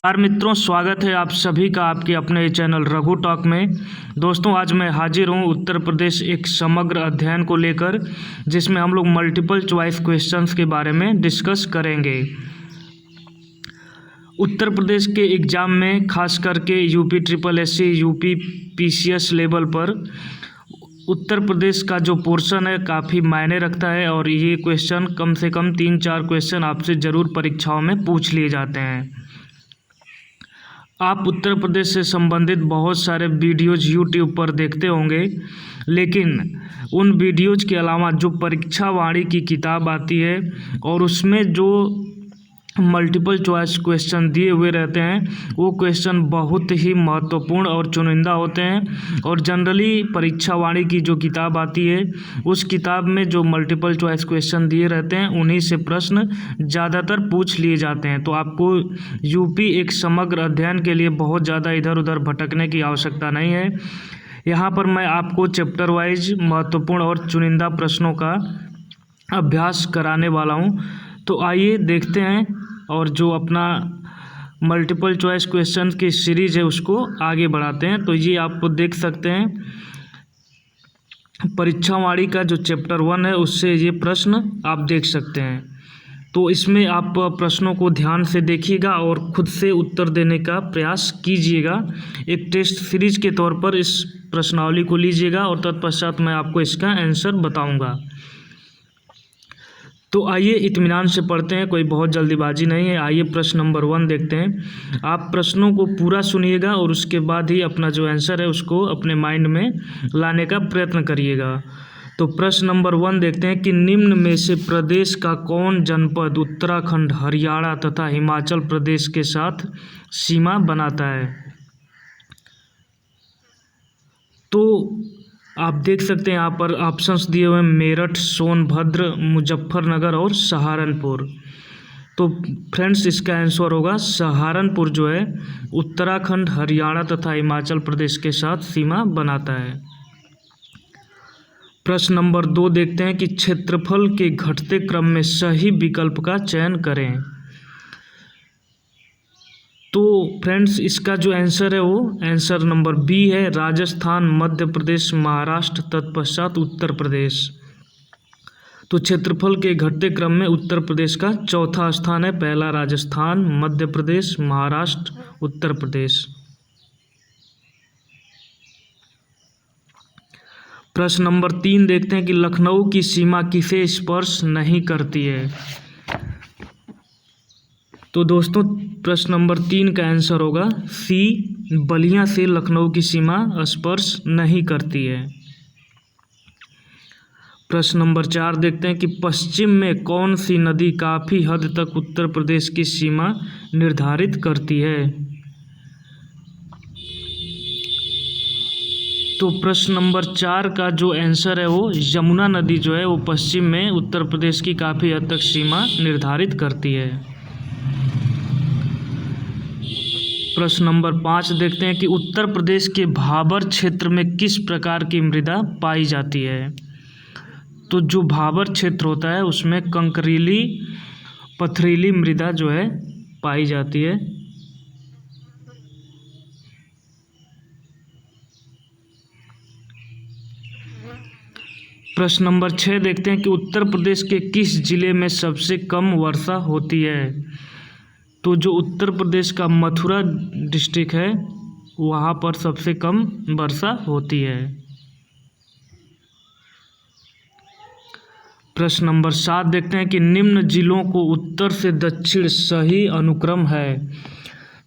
नमस्कार मित्रों, स्वागत है आप सभी का आपके अपने चैनल रघु टॉक में। दोस्तों, आज मैं हाजिर हूँ उत्तर प्रदेश एक समग्र अध्ययन को लेकर, जिसमें हम लोग मल्टीपल चॉइस क्वेश्चंस के बारे में डिस्कस करेंगे। उत्तर प्रदेश के एग्ज़ाम में खास करके UP triple SC, UP PCS level पर उत्तर प्रदेश का जो पोर्शन है काफ़ी मायने रखता है और ये क्वेश्चन कम से कम 3-4 क्वेश्चन आपसे ज़रूर परीक्षाओं में पूछ लिए जाते हैं। आप उत्तर प्रदेश से संबंधित बहुत सारे वीडियोज़ यूट्यूब पर देखते होंगे, लेकिन उन वीडियोज़ के अलावा जो परीक्षा वाणी की किताब आती है और उसमें जो मल्टीपल चॉइस क्वेश्चन दिए हुए रहते हैं, वो क्वेश्चन बहुत ही महत्वपूर्ण और चुनिंदा होते हैं। और जनरली परीक्षा वाणी की जो किताब आती है, उस किताब में जो मल्टीपल चॉइस क्वेश्चन दिए रहते हैं, उन्हीं से प्रश्न ज़्यादातर पूछ लिए जाते हैं। तो आपको यूपी एक समग्र अध्ययन के लिए बहुत ज़्यादा इधर उधर भटकने की आवश्यकता नहीं है। यहाँ पर मैं आपको चैप्टर वाइज महत्वपूर्ण और चुनिंदा प्रश्नों का अभ्यास कराने वाला हूँ। तो आइए देखते हैं और जो अपना मल्टीपल चॉइस क्वेश्चन की सीरीज़ है उसको आगे बढ़ाते हैं। तो ये आपको देख सकते हैं, परीक्षा वाणी का जो चैप्टर 1 है उससे ये प्रश्न आप देख सकते हैं। तो इसमें आप प्रश्नों को ध्यान से देखिएगा और खुद से उत्तर देने का प्रयास कीजिएगा। एक टेस्ट सीरीज के तौर पर इस प्रश्नावली को लीजिएगा और तत्पश्चात मैं आपको इसका आंसर बताऊंगा। तो आइए इत्मीनान से पढ़ते हैं, कोई बहुत जल्दीबाजी नहीं है। आइए प्रश्न नंबर 1 देखते हैं। आप प्रश्नों को पूरा सुनिएगा और उसके बाद ही अपना जो आंसर है उसको अपने माइंड में लाने का प्रयत्न करिएगा। तो प्रश्न नंबर 1 देखते हैं कि निम्न में से प्रदेश का कौन जनपद उत्तराखंड, हरियाणा तथा हिमाचल प्रदेश के साथ सीमा बनाता है। तो आप देख सकते हैं यहाँ पर ऑप्शंस दिए हुए हैं, मेरठ, सोनभद्र, मुजफ्फरनगर और सहारनपुर। तो फ्रेंड्स, इसका आंसर होगा सहारनपुर, जो है उत्तराखंड, हरियाणा तथा हिमाचल प्रदेश के साथ सीमा बनाता है। प्रश्न नंबर 2 देखते हैं कि क्षेत्रफल के घटते क्रम में सही विकल्प का चयन करें। तो फ्रेंड्स, इसका जो आंसर है वो आंसर नंबर बी है, राजस्थान, मध्य प्रदेश, महाराष्ट्र तत्पश्चात उत्तर प्रदेश। तो क्षेत्रफल के घटते क्रम में उत्तर प्रदेश का चौथा स्थान है, पहला राजस्थान, मध्य प्रदेश, महाराष्ट्र, उत्तर प्रदेश। प्रश्न नंबर 3 देखते हैं कि लखनऊ की सीमा किसे स्पर्श नहीं करती है। तो दोस्तों, प्रश्न नंबर 3 का आंसर होगा सी, बलिया से लखनऊ की सीमा स्पर्श नहीं करती है। प्रश्न नंबर 4 देखते हैं कि पश्चिम में कौन सी नदी काफ़ी हद तक उत्तर प्रदेश की सीमा निर्धारित करती है। तो प्रश्न नंबर 4 का जो आंसर है वो यमुना नदी जो है वो पश्चिम में उत्तर प्रदेश की काफ़ी हद तक सीमा निर्धारित करती है। प्रश्न नंबर 5 देखते हैं कि उत्तर प्रदेश के भाबर क्षेत्र में किस प्रकार की मृदा पाई जाती है। तो जो भाबर क्षेत्र होता है उसमें कंकरीली, पथरीली मृदा जो है पाई जाती है। प्रश्न नंबर 6 देखते हैं कि उत्तर प्रदेश के किस जिले में सबसे कम वर्षा होती है। तो जो उत्तर प्रदेश का मथुरा डिस्ट्रिक्ट है वहाँ पर सबसे कम वर्षा होती है। प्रश्न नंबर 7 देखते हैं कि निम्न जिलों को उत्तर से दक्षिण सही अनुक्रम है।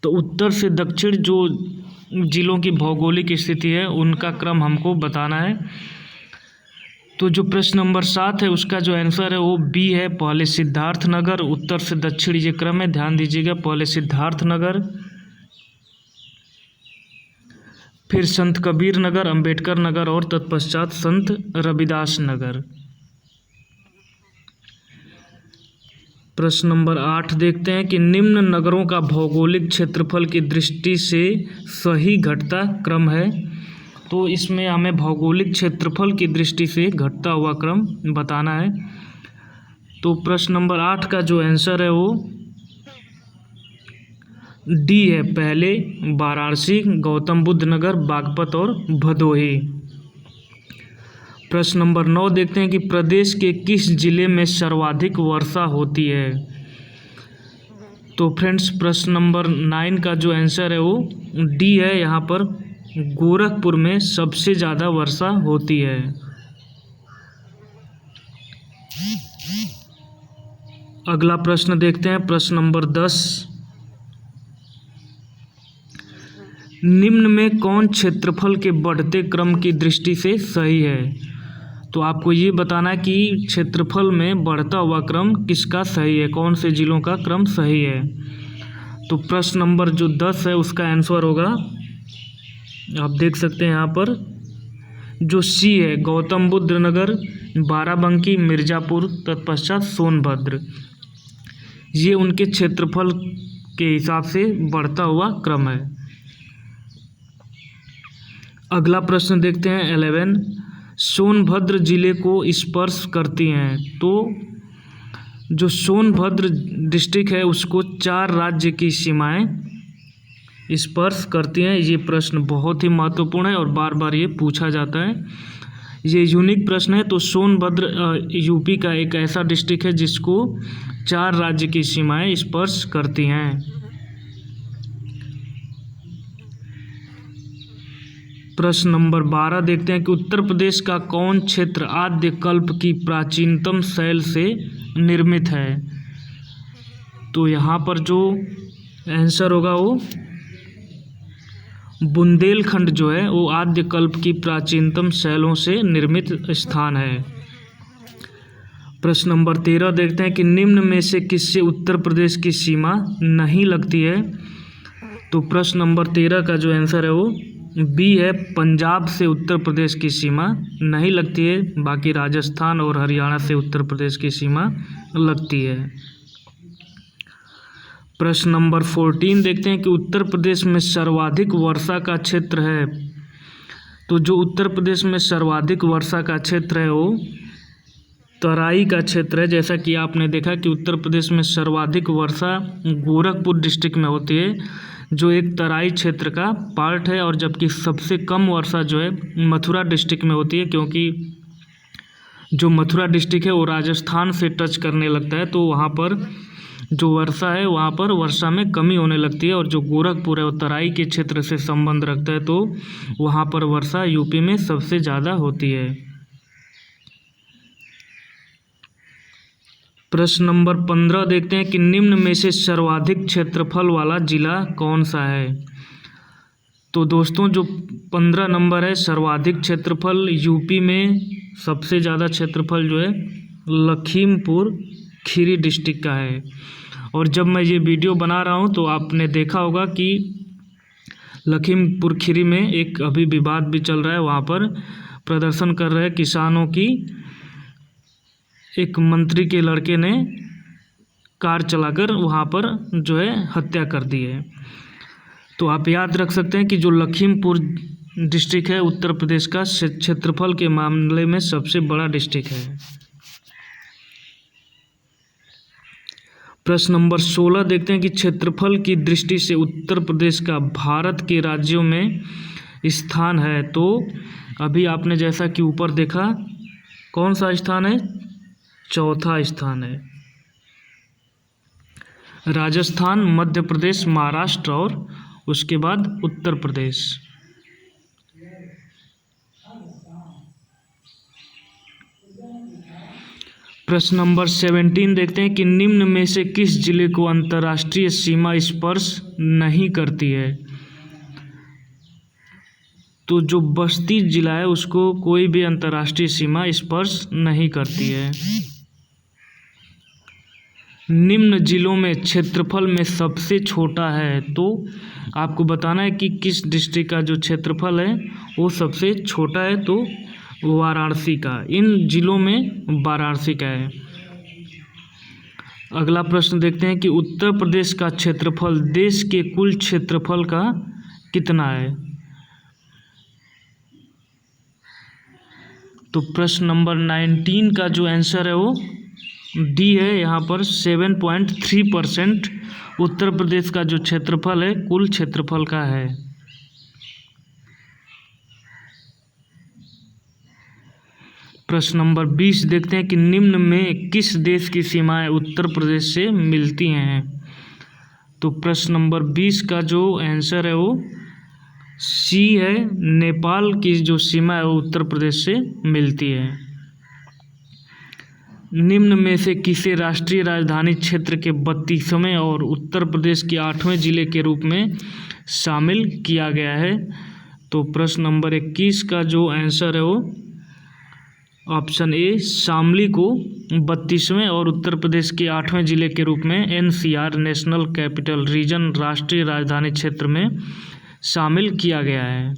तो उत्तर से दक्षिण जो जिलों की भौगोलिक स्थिति है उनका क्रम हमको बताना है। तो जो प्रश्न नंबर 7 है उसका जो आंसर है वो बी है, पहले सिद्धार्थनगर, उत्तर से दक्षिण ये क्रम है, ध्यान दीजिएगा। पहले सिद्धार्थनगर, फिर संत कबीर नगर, अंबेडकर नगर और तत्पश्चात संत रविदास नगर। प्रश्न नंबर 8 देखते हैं कि निम्न नगरों का भौगोलिक क्षेत्रफल की दृष्टि से सही घटता क्रम है। तो इसमें हमें भौगोलिक क्षेत्रफल की दृष्टि से घटता हुआ क्रम बताना है। तो प्रश्न नंबर 8 का जो आंसर है वो डी है पहले वाराणसी, गौतम बुद्ध नगर, बागपत और भदोही। प्रश्न नंबर 9 देखते हैं कि प्रदेश के किस जिले में सर्वाधिक वर्षा होती है। तो फ्रेंड्स प्रश्न नंबर 9 का जो आंसर है वो डी है, यहाँ पर गोरखपुर में सबसे ज़्यादा वर्षा होती है। अगला प्रश्न देखते हैं, प्रश्न नंबर 10, निम्न में कौन क्षेत्रफल के बढ़ते क्रम की दृष्टि से सही है। तो आपको ये बताना है कि क्षेत्रफल में बढ़ता हुआ क्रम किसका सही है, कौन से जिलों का क्रम सही है। तो प्रश्न नंबर जो 10 है उसका आंसर होगा, आप देख सकते हैं यहाँ पर जो सी है, गौतम बुद्ध नगर, बाराबंकी, मिर्ज़ापुर, तत्पश्चात सोनभद्र, ये उनके क्षेत्रफल के हिसाब से बढ़ता हुआ क्रम है। अगला प्रश्न देखते हैं 11, सोनभद्र जिले को स्पर्श करती हैं। तो जो सोनभद्र डिस्ट्रिक्ट है उसको 4 राज्य की सीमाएं स्पर्श करती हैं। ये प्रश्न बहुत ही महत्वपूर्ण है और बार बार ये पूछा जाता है, ये यूनिक प्रश्न है। तो सोनभद्र यूपी का एक ऐसा डिस्ट्रिक्ट है जिसको 4 राज्य की सीमाएं स्पर्श करती हैं। प्रश्न नंबर 12 देखते हैं कि उत्तर प्रदेश का कौन क्षेत्र आद्य कल्प की प्राचीनतम शैल से निर्मित है। तो यहाँ पर जो आंसर होगा वो बुंदेलखंड जो है वो आद्य कल्प की प्राचीनतम शैलों से निर्मित स्थान है। प्रश्न नंबर 13 देखते हैं कि निम्न में से किससे उत्तर प्रदेश की सीमा नहीं लगती है। तो प्रश्न नंबर 13 का जो आंसर है वो बी है, पंजाब से उत्तर प्रदेश की सीमा नहीं लगती है, बाकी राजस्थान और हरियाणा से उत्तर प्रदेश की सीमा लगती है। प्रश्न नंबर 14 देखते हैं कि उत्तर प्रदेश में सर्वाधिक वर्षा का क्षेत्र है। तो जो उत्तर प्रदेश में सर्वाधिक वर्षा का क्षेत्र है वो तराई का क्षेत्र है। जैसा कि आपने देखा कि उत्तर प्रदेश में सर्वाधिक वर्षा गोरखपुर डिस्ट्रिक्ट में होती है, जो एक तराई क्षेत्र का पार्ट है, और जबकि सबसे कम वर्षा जो है मथुरा डिस्ट्रिक्ट में होती है, क्योंकि जो मथुरा डिस्ट्रिक्ट है वो राजस्थान से टच करने लगता है, तो वहाँ पर जो वर्षा है वहाँ पर वर्षा में कमी होने लगती है। और जो गोरखपुर है वो तराई के क्षेत्र से संबंध रखता है, तो वहाँ पर वर्षा यूपी में सबसे ज़्यादा होती है। प्रश्न नंबर 15 देखते हैं कि निम्न में से सर्वाधिक क्षेत्रफल वाला जिला कौन सा है। तो दोस्तों जो 15 नंबर है, सर्वाधिक क्षेत्रफल यूपी में सबसे ज़्यादा क्षेत्रफल जो है लखीमपुर खीरी डिस्ट्रिक्ट का है। और जब मैं ये वीडियो बना रहा हूँ तो आपने देखा होगा कि लखीमपुर खीरी में एक अभी विवाद भी चल रहा है, वहाँ पर प्रदर्शन कर रहे किसानों की एक मंत्री के लड़के ने कार चलाकर वहाँ पर जो है हत्या कर दी है। तो आप याद रख सकते हैं कि जो लखीमपुर डिस्ट्रिक्ट है उत्तर प्रदेश का क्षेत्रफल के मामले में सबसे बड़ा डिस्ट्रिक्ट है। प्रश्न नंबर 16 देखते हैं कि क्षेत्रफल की दृष्टि से उत्तर प्रदेश का भारत के राज्यों में स्थान है। तो अभी आपने जैसा कि ऊपर देखा कौन सा स्थान है, चौथा स्थान है। राजस्थान, मध्य प्रदेश, महाराष्ट्र और उसके बाद उत्तर प्रदेश। प्रश्न नंबर 17 देखते हैं कि निम्न में से किस जिले को अंतर्राष्ट्रीय सीमा स्पर्श नहीं करती है। तो जो बस्ती जिला है उसको कोई भी अंतर्राष्ट्रीय सीमा स्पर्श नहीं करती है। निम्न जिलों में क्षेत्रफल में सबसे छोटा है। तो आपको बताना है कि किस डिस्ट्रिक्ट का जो क्षेत्रफल है वो सबसे छोटा है, तो वाराणसी का। इन जिलों में वाराणसी का है। अगला प्रश्न देखते हैं कि उत्तर प्रदेश का क्षेत्रफल देश के कुल क्षेत्रफल का कितना है। तो प्रश्न नंबर 19 का जो आंसर है वो डी है। यहाँ पर 7.3% उत्तर प्रदेश का जो क्षेत्रफल है कुल क्षेत्रफल का है। प्रश्न नंबर 20 देखते हैं कि निम्न में किस देश की सीमाएं उत्तर प्रदेश से मिलती हैं। तो प्रश्न नंबर 20 का जो आंसर है वो सी है, नेपाल की जो सीमा है वो उत्तर प्रदेश से मिलती है। निम्न में से किसे राष्ट्रीय राजधानी क्षेत्र के 32वें और उत्तर प्रदेश के 8वें जिले के रूप में शामिल किया गया है। तो प्रश्न नंबर 21 का जो आंसर है वो ऑप्शन ए शामली को 32वें और उत्तर प्रदेश के 8वें जिले के रूप में एनसीआर नेशनल कैपिटल रीजन राष्ट्रीय राजधानी क्षेत्र में शामिल किया गया है।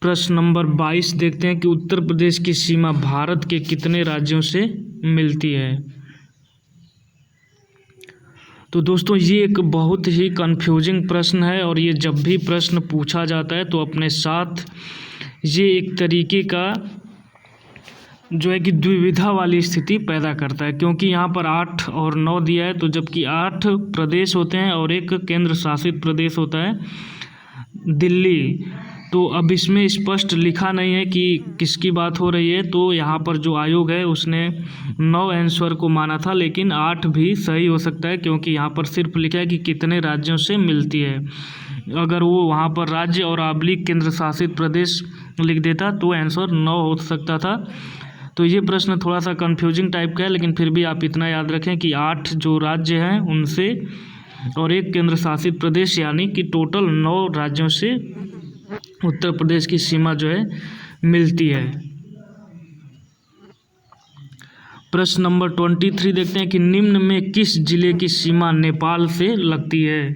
प्रश्न नंबर 22 देखते हैं कि उत्तर प्रदेश की सीमा भारत के कितने राज्यों से मिलती है। तो दोस्तों ये एक बहुत ही कंफ्यूजिंग प्रश्न है और ये जब भी प्रश्न पूछा जाता है तो अपने साथ ये एक तरीके का जो है कि द्विविधा वाली स्थिति पैदा करता है, क्योंकि यहाँ पर 8 और 9 दिया है, तो जबकि 8 प्रदेश होते हैं और एक केंद्र शासित प्रदेश होता है दिल्ली। तो अब इसमें स्पष्ट लिखा नहीं है कि किसकी बात हो रही है। तो यहाँ पर जो आयोग है उसने 9 आंसर को माना था, लेकिन 8 भी सही हो सकता है, क्योंकि यहाँ पर सिर्फ लिखा है कि कितने राज्यों से मिलती है। अगर वो वहाँ पर राज्य और आबलिक केंद्र शासित प्रदेश लिख देता तो आंसर 9 हो सकता था। तो ये प्रश्न थोड़ा सा कंफ्यूजिंग टाइप का है, लेकिन फिर भी आप इतना याद रखें कि 8 जो राज्य हैं उनसे और एक केंद्र शासित प्रदेश, यानी कि टोटल 9 राज्यों से उत्तर प्रदेश की सीमा जो है मिलती है। प्रश्न नंबर 23 देखते हैं कि निम्न में किस जिले की सीमा नेपाल से लगती है।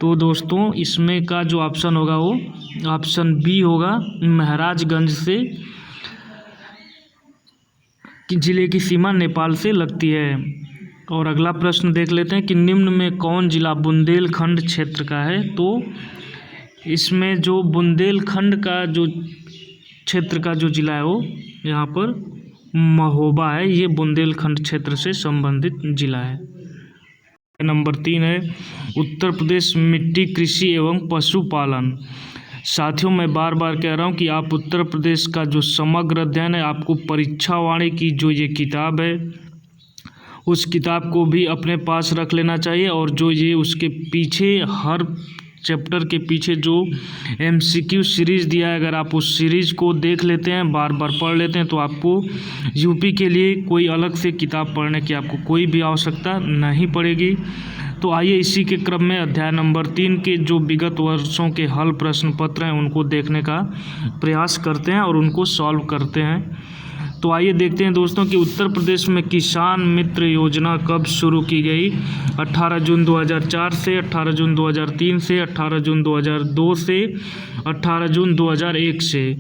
तो दोस्तों इसमें का जो ऑप्शन होगा वो ऑप्शन बी होगा, महाराजगंज से कि जिले की सीमा नेपाल से लगती है। और अगला प्रश्न देख लेते हैं कि निम्न में कौन जिला बुंदेलखंड क्षेत्र का है। तो इसमें जो बुंदेलखंड का जो क्षेत्र का जो जिला है वो यहाँ पर महोबा है। ये बुंदेलखंड क्षेत्र से संबंधित जिला है। नंबर 3 है उत्तर प्रदेश मिट्टी कृषि एवं पशुपालन। साथियों मैं बार बार कह रहा हूँ कि आप उत्तर प्रदेश का जो समग्र अध्ययन है, आपको परीक्षा वाणी की जो ये किताब है उस किताब को भी अपने पास रख लेना चाहिए। और जो ये उसके पीछे हर चैप्टर के पीछे जो MCQ सीरीज़ दिया है, अगर आप उस सीरीज़ को देख लेते हैं, बार बार पढ़ लेते हैं, तो आपको यूपी के लिए कोई अलग से किताब पढ़ने की आपको कोई भी आवश्यकता नहीं पड़ेगी। तो आइए इसी के क्रम में अध्याय नंबर 3 के जो विगत वर्षों के हल प्रश्न पत्र हैं उनको देखने का प्रयास करते हैं और उनको सॉल्व करते हैं। तो आइए देखते हैं दोस्तों कि उत्तर प्रदेश में किसान मित्र योजना कब शुरू की गई। 18 जून 2004 से, 18 जून 2003 से, 18 जून 2002 से, 18 जून 2001 से।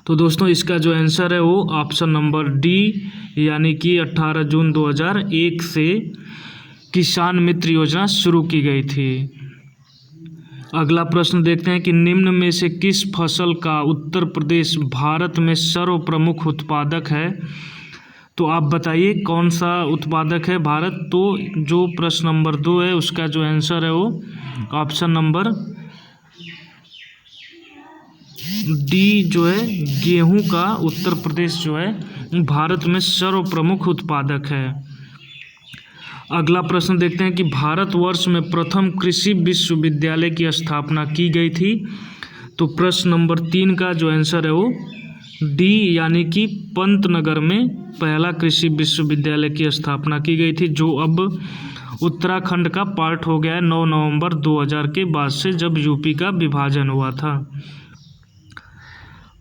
तो दोस्तों इसका जो आंसर है वो ऑप्शन नंबर डी, यानी कि 18 जून 2001 से किसान मित्र योजना शुरू की गई थी। अगला प्रश्न देखते हैं कि निम्न में से किस फसल का उत्तर प्रदेश भारत में सर्वप्रमुख उत्पादक है। तो आप बताइए कौन सा उत्पादक है भारत। तो जो प्रश्न नंबर 2 है उसका जो आंसर है वो ऑप्शन नंबर डी जो है गेहूं का उत्तर प्रदेश जो है भारत में सर्वप्रमुख उत्पादक है। अगला प्रश्न देखते हैं कि भारतवर्ष में प्रथम कृषि विश्वविद्यालय की स्थापना की गई थी। तो प्रश्न नंबर 3 का जो आंसर है वो डी, यानी कि पंतनगर में पहला कृषि विश्वविद्यालय की स्थापना की गई थी, जो अब उत्तराखंड का पार्ट हो गया है 9 नवंबर 2000 के बाद से, जब यूपी का विभाजन हुआ था।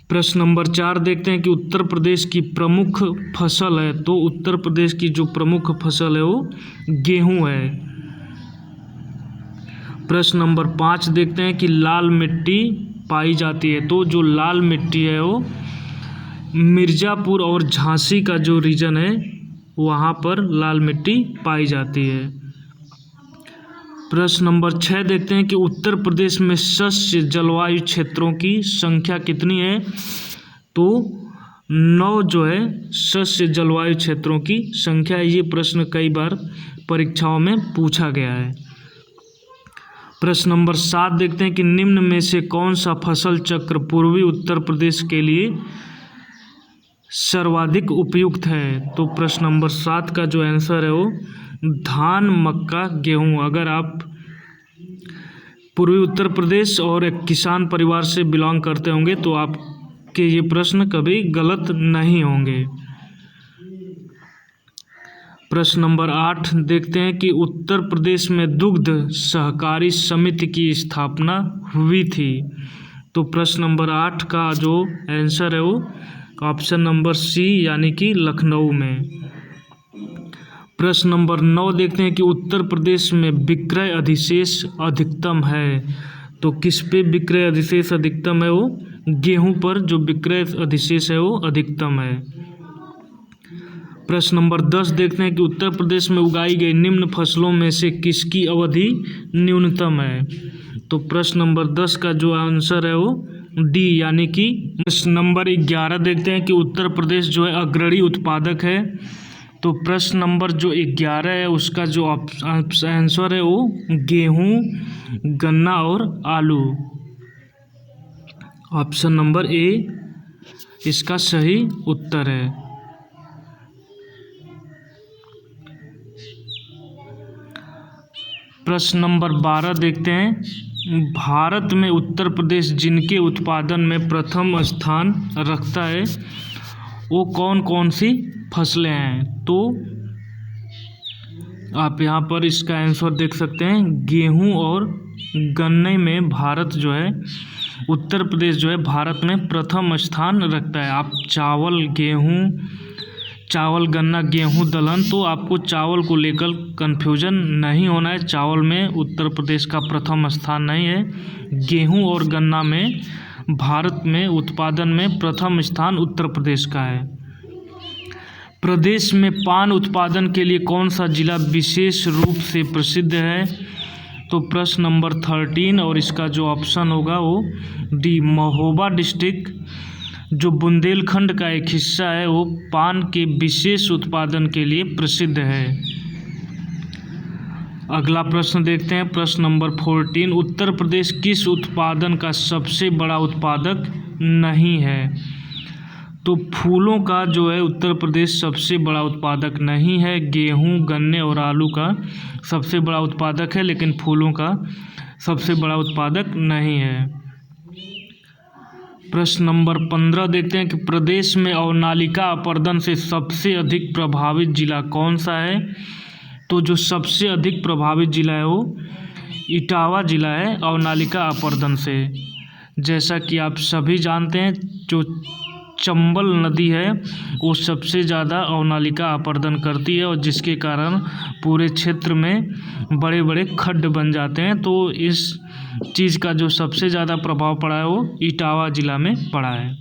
प्रश्न नंबर 4 देखते हैं कि उत्तर प्रदेश की प्रमुख फसल है। तो उत्तर प्रदेश की जो प्रमुख फसल है वो गेहूं है। प्रश्न नंबर 5 देखते हैं कि लाल मिट्टी पाई जाती है। तो जो लाल मिट्टी है वो मिर्ज़ापुर और झांसी का जो रीजन है वहाँ पर लाल मिट्टी पाई जाती है। प्रश्न नंबर 6 देखते हैं कि उत्तर प्रदेश में शस्य जलवायु क्षेत्रों की संख्या कितनी है। तो 9 जो है सस्य जलवायु क्षेत्रों की संख्या है। ये प्रश्न कई बार परीक्षाओं में पूछा गया है। प्रश्न नंबर 7 देखते हैं कि निम्न में से कौन सा फसल चक्र पूर्वी उत्तर प्रदेश के लिए सर्वाधिक उपयुक्त है। तो प्रश्न नंबर 7 का जो आंसर है वो धान, मक्का, गेहूँ। अगर आप पूर्वी उत्तर प्रदेश और एक किसान परिवार से बिलोंग करते होंगे तो आपके ये प्रश्न कभी गलत नहीं होंगे। प्रश्न नंबर 8 देखते हैं कि उत्तर प्रदेश में दुग्ध सहकारी समिति की स्थापना हुई थी। तो प्रश्न नंबर 8 का जो आंसर है वो ऑप्शन नंबर सी यानी कि लखनऊ में। प्रश्न नंबर 9 देखते हैं कि उत्तर प्रदेश में विक्रय अधिशेष अधिकतम है। तो किस पे विक्रय अधिशेष अधिकतम है? वो गेहूं पर जो विक्रय अधिशेष है वो अधिकतम है। प्रश्न नंबर 10 देखते हैं कि उत्तर प्रदेश में उगाई गई निम्न फसलों में से किसकी अवधि न्यूनतम है। तो प्रश्न नंबर 10 का जो आंसर है वो डी यानी कि। प्रश्न नंबर 11 देखते हैं कि उत्तर प्रदेश जो है अग्रणी उत्पादक है। तो प्रश्न नंबर जो 11 है उसका जो आंसर है वो गेहूं, गन्ना और आलू। ऑप्शन नंबर ए इसका सही उत्तर है। प्रश्न नंबर 12 देखते हैं भारत में उत्तर प्रदेश जिनके उत्पादन में प्रथम स्थान रखता है वो कौन कौन सी फसलें हैं। तो आप यहाँ पर इसका आंसर देख सकते हैं गेहूं और गन्ने में भारत जो है उत्तर प्रदेश जो है भारत में प्रथम स्थान रखता है। आप चावल गन्ना गेहूं दलहन, तो आपको चावल को लेकर कन्फ्यूजन नहीं होना है। चावल में उत्तर प्रदेश का प्रथम स्थान नहीं है। गेहूं और गन्ना में भारत में उत्पादन में प्रथम स्थान उत्तर प्रदेश का है। प्रदेश में पान उत्पादन के लिए कौन सा जिला विशेष रूप से प्रसिद्ध है। तो प्रश्न नंबर 13 और इसका जो ऑप्शन होगा वो डी महोबा डिस्ट्रिक्ट जो बुंदेलखंड का एक हिस्सा है वो पान के विशेष उत्पादन के लिए प्रसिद्ध है। अगला प्रश्न देखते हैं प्रश्न नंबर 14 उत्तर प्रदेश किस उत्पादन का सबसे बड़ा उत्पादक नहीं है। तो फूलों का जो है उत्तर प्रदेश सबसे बड़ा उत्पादक नहीं है। गेहूं, गन्ने और आलू का सबसे बड़ा उत्पादक है लेकिन फूलों का सबसे बड़ा उत्पादक नहीं है। प्रश्न नंबर 15 देखते हैं कि प्रदेश में अवनालिका अपर्दन से सबसे अधिक प्रभावित जिला कौन सा है। तो जो सबसे अधिक प्रभावित जिला है वो इटावा जिला है अवनालिका अपर्दन से। जैसा कि आप सभी जानते हैं जो चंबल नदी है वो सबसे ज़्यादा अवनालिका अपर्दन करती है और जिसके कारण पूरे क्षेत्र में बड़े बड़े खड्ड बन जाते हैं। तो इस चीज़ का जो सबसे ज़्यादा प्रभाव पड़ा है वो इटावा जिला में पड़ा है।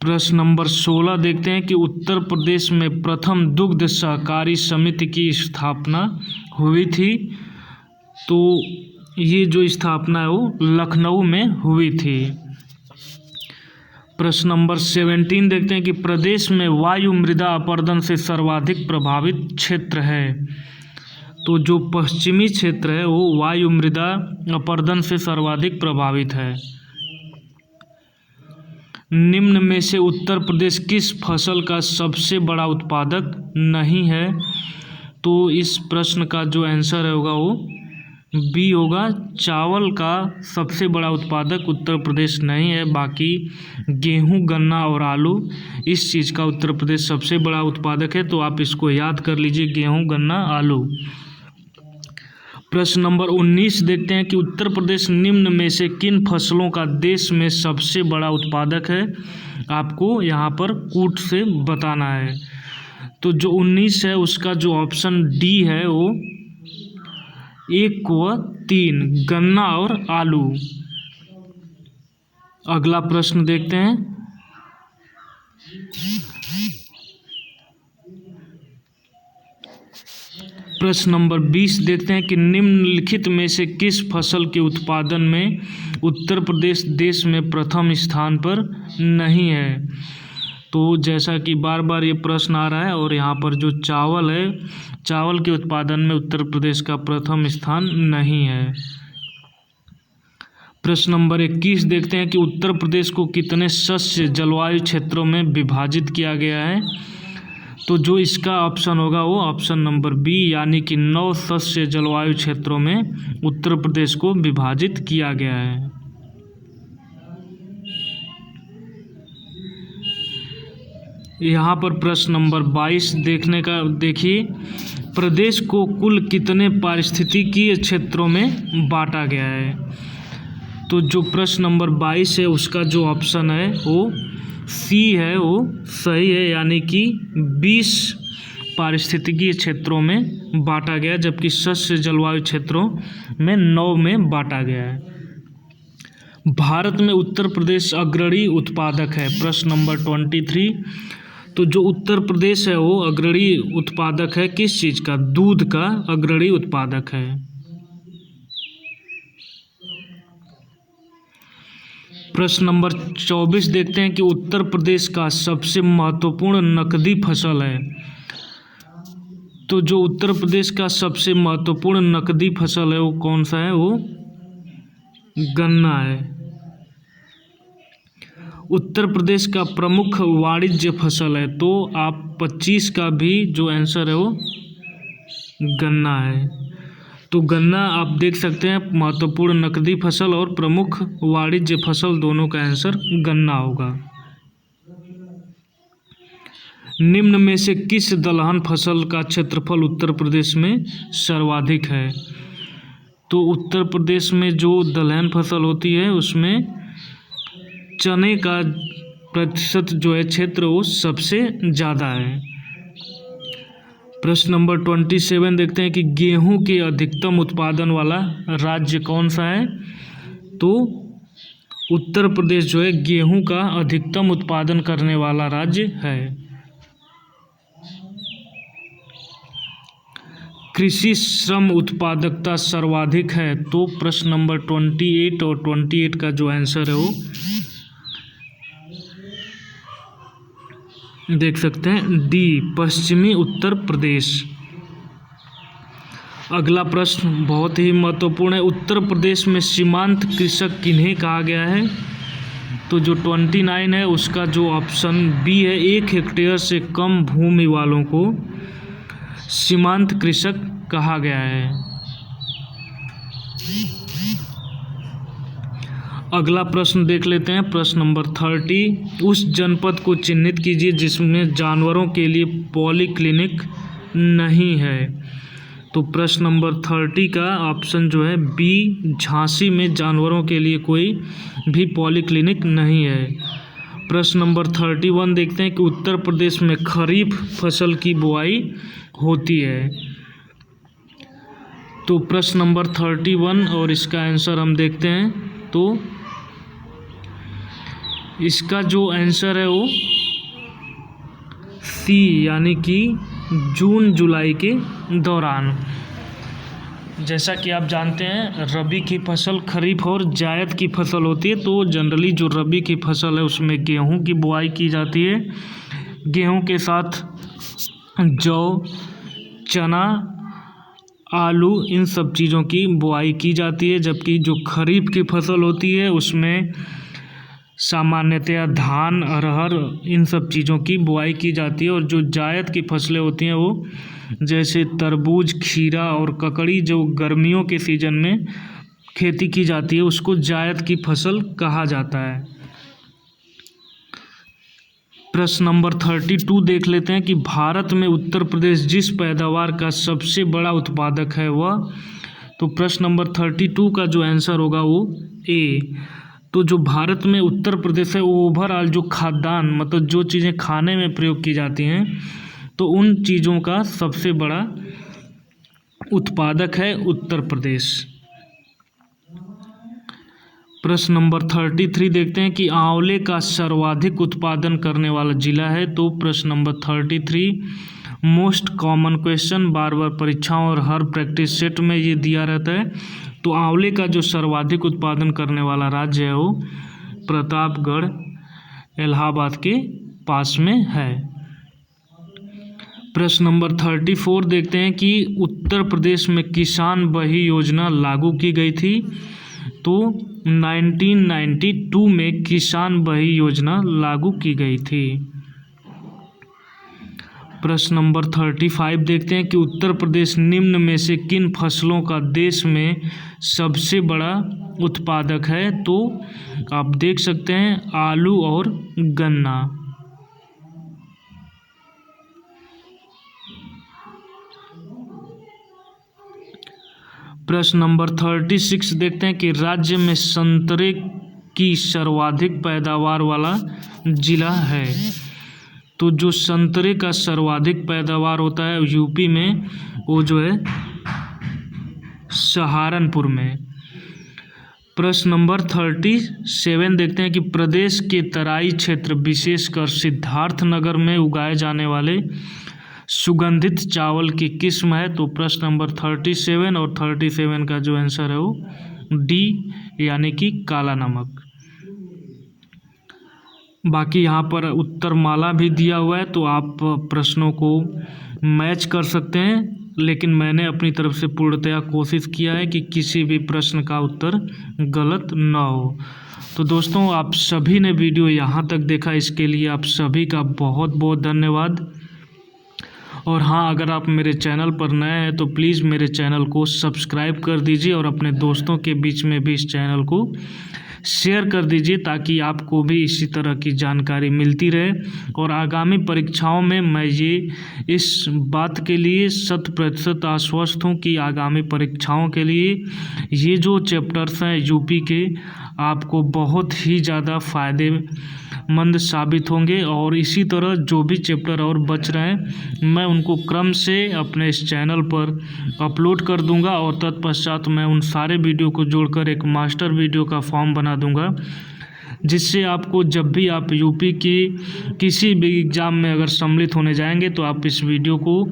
प्रश्न नंबर 16 देखते हैं कि उत्तर प्रदेश में प्रथम दुग्ध सहकारी समिति की स्थापना हुई थी। तो ये जो स्थापना है वो लखनऊ में हुई थी। प्रश्न नंबर 17 देखते हैं कि प्रदेश में वायु मृदा अपर्दन से सर्वाधिक प्रभावित क्षेत्र है। तो जो पश्चिमी क्षेत्र है वो वायु मृदा अपर्दन से सर्वाधिक प्रभावित है। निम्न में से उत्तर प्रदेश किस फसल का सबसे बड़ा उत्पादक नहीं है। तो इस प्रश्न का जो आंसर होगा वो बी होगा। चावल का सबसे बड़ा उत्पादक उत्तर प्रदेश नहीं है। बाकी गेहूं, गन्ना और आलू इस चीज़ का उत्तर प्रदेश सबसे बड़ा उत्पादक है। तो आप इसको याद कर लीजिए गेहूं, गन्ना, आलू। प्रश्न नंबर 19 देखते हैं कि उत्तर प्रदेश निम्न में से किन फसलों का देश में सबसे बड़ा उत्पादक है। आपको यहाँ पर कूट से बताना है। तो जो 19 है उसका जो ऑप्शन डी है वो 1 व 3 गन्ना और आलू। अगला प्रश्न देखते हैं प्रश्न नंबर 20 देखते हैं कि निम्नलिखित में से किस फसल के उत्पादन में उत्तर प्रदेश देश में प्रथम स्थान पर नहीं है। तो जैसा कि बार बार ये प्रश्न आ रहा है, और यहाँ पर जो चावल है, चावल के उत्पादन में उत्तर प्रदेश का प्रथम स्थान नहीं है। प्रश्न नंबर 21 देखते हैं कि उत्तर प्रदेश को कितने शस्य जलवायु क्षेत्रों में विभाजित किया गया है। तो जो इसका ऑप्शन होगा वो ऑप्शन नंबर बी, यानी कि 9 शस्य जलवायु क्षेत्रों में उत्तर प्रदेश को विभाजित किया गया है। यहाँ पर प्रश्न नंबर 22 देखिए, प्रदेश को कुल कितने पारिस्थितिकीय क्षेत्रों में बांटा गया है। तो जो प्रश्न नंबर 22 है उसका जो ऑप्शन है वो सी है, वो सही है, यानी कि 20 पारिस्थितिकीय क्षेत्रों में बांटा गया, जबकि शस्य जलवायु क्षेत्रों में 9 में बांटा गया है। भारत में उत्तर प्रदेश अग्रणी उत्पादक है। प्रश्न नंबर 23, तो जो उत्तर प्रदेश है वो अग्रणी उत्पादक है किस चीज़ का? दूध का अग्रणी उत्पादक है। प्रश्न नंबर 24 देखते हैं कि उत्तर प्रदेश का सबसे महत्वपूर्ण नकदी फसल है। तो जो उत्तर प्रदेश का सबसे महत्वपूर्ण नकदी फसल है वो कौन सा है? वो गन्ना है। उत्तर प्रदेश का प्रमुख वाणिज्य फसल है। तो आप 25 का भी जो आंसर है वो गन्ना है। तो गन्ना आप देख सकते हैं महत्वपूर्ण नकदी फसल और प्रमुख वाणिज्य फसल, दोनों का आंसर गन्ना होगा। निम्न में से किस दलहन फसल का क्षेत्रफल उत्तर प्रदेश में सर्वाधिक है? तो उत्तर प्रदेश में जो दलहन फसल होती है उसमें चने का प्रतिशत जो है क्षेत्र वो सबसे ज़्यादा है। प्रश्न नंबर 27 देखते हैं कि गेहूं के अधिकतम उत्पादन वाला राज्य कौन सा है? तो उत्तर प्रदेश जो है गेहूं का अधिकतम उत्पादन करने वाला राज्य है। कृषि श्रम उत्पादकता सर्वाधिक है। तो प्रश्न नंबर 28 और 28 का जो आंसर है वो देख सकते हैं डी, पश्चिमी उत्तर प्रदेश। अगला प्रश्न बहुत ही महत्वपूर्ण है। उत्तर प्रदेश में सीमांत कृषक किन्हें कहा गया है? तो जो 29 है उसका जो ऑप्शन बी है, 1 हेक्टेयर से कम भूमि वालों को सीमांत कृषक कहा गया है। अगला प्रश्न देख लेते हैं, प्रश्न नंबर 30। उस जनपद को चिन्हित कीजिए जिसमें जानवरों के लिए पॉलीक्लिनिक नहीं है। तो प्रश्न नंबर 30 का ऑप्शन जो है बी, झांसी में जानवरों के लिए कोई भी पॉलीक्लिनिक नहीं है। प्रश्न नंबर 31 देखते हैं कि उत्तर प्रदेश में खरीफ फसल की बुआई होती है। तो प्रश्न नंबर 31 और इसका आंसर हम देखते हैं, तो इसका जो आंसर है वो सी, यानी कि जून जुलाई के दौरान। जैसा कि आप जानते हैं रबी की फसल, खरीफ और जायद की फसल होती है। तो जनरली जो रबी की फसल है उसमें गेहूं की बुआई की जाती है। गेहूं के साथ जौ, चना, आलू, इन सब चीज़ों की बुआई की जाती है। जबकि जो खरीफ की फसल होती है उसमें सामान्यतया धान, अरहर, इन सब चीज़ों की बुआई की जाती है। और जो जायद की फसलें होती हैं वो जैसे तरबूज, खीरा और ककड़ी जो गर्मियों के सीज़न में खेती की जाती है उसको जायद की फसल कहा जाता है। प्रश्न नंबर 32 देख लेते हैं कि भारत में उत्तर प्रदेश जिस पैदावार का सबसे बड़ा उत्पादक है वह। तो प्रश्न नंबर 32 का जो आंसर होगा वो ए। तो जो भारत में उत्तर प्रदेश है वो ओवरऑल जो खाद्यान्न, मतलब जो चीज़ें खाने में प्रयोग की जाती हैं, तो उन चीज़ों का सबसे बड़ा उत्पादक है उत्तर प्रदेश। प्रश्न नंबर 33 देखते हैं कि आंवले का सर्वाधिक उत्पादन करने वाला जिला है। तो प्रश्न नंबर 33 मोस्ट कॉमन क्वेश्चन, बार बार परीक्षाओं और हर प्रैक्टिस सेट में ये दिया रहता है। तो आंवले का जो सर्वाधिक उत्पादन करने वाला राज्य है वो प्रतापगढ़ इलाहाबाद के पास में है। प्रश्न नंबर 34 देखते हैं कि उत्तर प्रदेश में किसान बही योजना लागू की गई थी। तो 1992 में किसान बही योजना लागू की गई थी। प्रश्न नंबर 35 देखते हैं कि उत्तर प्रदेश निम्न में से किन फसलों का देश में सबसे बड़ा उत्पादक है। तो आप देख सकते हैं आलू और गन्ना। प्रश्न नंबर 36 देखते हैं कि राज्य में संतरे की सर्वाधिक पैदावार वाला जिला है। तो जो संतरे का सर्वाधिक पैदावार होता है यूपी में, वो जो है सहारनपुर में। प्रश्न नंबर 37 देखते हैं कि प्रदेश के तराई क्षेत्र विशेषकर सिद्धार्थनगर में उगाए जाने वाले सुगंधित चावल की किस्म है। तो प्रश्न नंबर 37 और 37 का जो आंसर है वो डी यानी कि काला नमक। बाकी यहाँ पर उत्तरमाला भी दिया हुआ है, तो आप प्रश्नों को मैच कर सकते हैं, लेकिन मैंने अपनी तरफ से पूर्णतया कोशिश किया है कि किसी भी प्रश्न का उत्तर गलत ना हो। तो दोस्तों, आप सभी ने वीडियो यहाँ तक देखा, इसके लिए आप सभी का बहुत बहुत धन्यवाद। और हाँ, अगर आप मेरे चैनल पर नए हैं तो प्लीज़ मेरे चैनल को सब्सक्राइब कर दीजिए और अपने दोस्तों के बीच में भी इस चैनल को शेयर कर दीजिए, ताकि आपको भी इसी तरह की जानकारी मिलती रहे। और आगामी परीक्षाओं में मैं ये इस बात के लिए 100% आश्वस्त हूँ कि आगामी परीक्षाओं के लिए ये जो चैप्टर्स हैं यूपी के, आपको बहुत ही ज़्यादा फ़ायदेमंद साबित होंगे। और इसी तरह जो भी चैप्टर और बच रहे हैं मैं उनको क्रम से अपने इस चैनल पर अपलोड कर दूंगा, और तत्पश्चात मैं उन सारे वीडियो को जोड़कर एक मास्टर वीडियो का फॉर्म बना दूंगा, जिससे आपको जब भी आप यूपी की किसी भी एग्ज़ाम में अगर सम्मिलित होने जाएंगे तो आप इस वीडियो को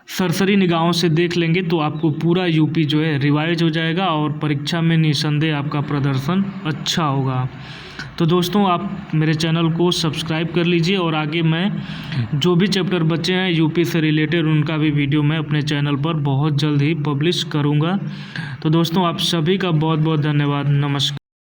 सरसरी निगाहों से देख लेंगे तो आपको पूरा यूपी जो है रिवाइज हो जाएगा और परीक्षा में निसंदेह आपका प्रदर्शन अच्छा होगा। तो दोस्तों, आप मेरे चैनल को सब्सक्राइब कर लीजिए, और आगे मैं जो भी चैप्टर बचे हैं यूपी से रिलेटेड उनका भी वीडियो मैं अपने चैनल पर बहुत जल्द ही पब्लिश करूंगा। तो दोस्तों, आप सभी का बहुत बहुत धन्यवाद। नमस्कार।